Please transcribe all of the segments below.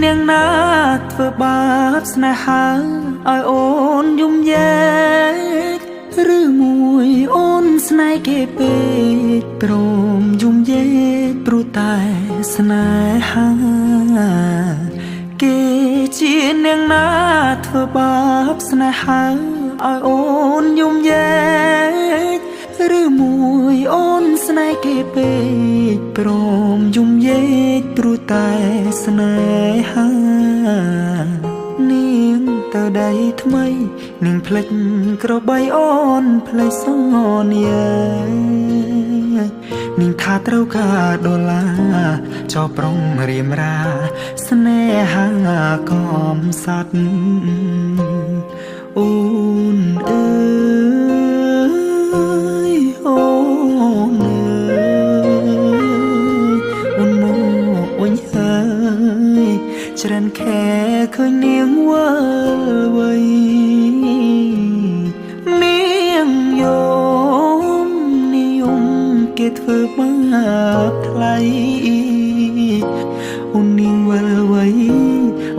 នាងណាធ្វើបាបស្នេហាឲ្យអូនយំយែកឬមួយអូនស្នេហ៍គេពេកព្រមយំយែកព្រោះតែស្នេហាគេជានាងណាធ្វើបាបស្នេហាឲ្យអូនយំយែកឬមួយអូនស្នេហ៍គេពេកព្រមយំយែកព្រោះតែស្នេហានាងទៅដៃថ្មីនាងផ្លិចក្របីអូនផ្លេចសងនានាងថាត្រូវការដុល្លារចោប្រុងរៀមរាស្នេហាកំសត់អូនអើយអូនអើយអូនមកវិញហើយច្រើនខែឃើញនាងវើវៃនាងនិយមគេធ្វើបាបថ្លៃអូននាងវល់វៃ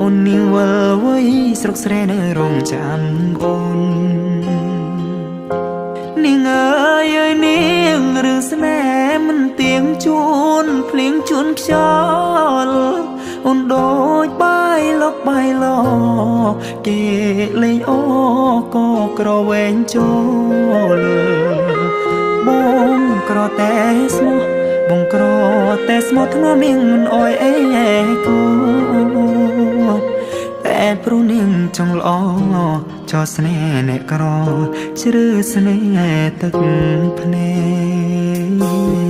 អូននាងវល់វៃស្រុកស្រែនៅរងចាំអូននាងអើយអើយនាងរឿងស្នេហ៍មិនទៀងជួនភ្លៀងជួនខ្យល់អូនដូចបាយលុកបាយឡគេលេងអូក៏ក្រវែងចូលបងក្រតែស្មោះបងក្រតែស្មោះធ្ងន់នាងមិនអយអេគូតែព្រោះនាងចង់ល្អចោស្នេហ៍អ្នកក្រជ្រឺស្នេហ៍ទឹកភ្នែក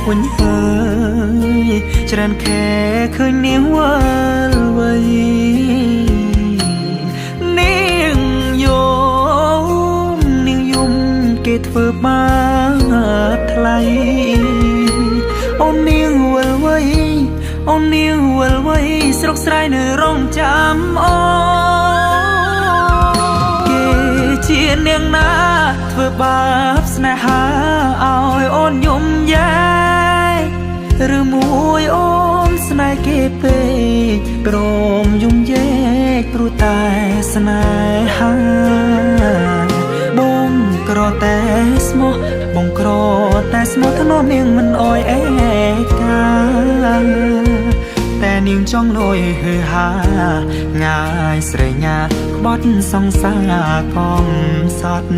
វិញហើយច្រើនខែឃើញនាងវល់វៃនាងយំគេធ្វើបាបថ្លៃអូននាងវល់វៃអូននាងវល់វៃស្រុកស្រែនៅរងចាំអូគេជានាងណាធ្វើបាបស្នេហាឲ្យអូនយំយែឬមួយអូនស្នេហ៍គេពេកព្រមយំយែកព្រោះតែស្នេហាបងក្រតែស្មោះបងក្រតែស្មោះធ្នមនាងមិនអយអេកាតែនាងចង់លយហឺហាងាយស្រែកញាក្បត់សង្សារកំសត់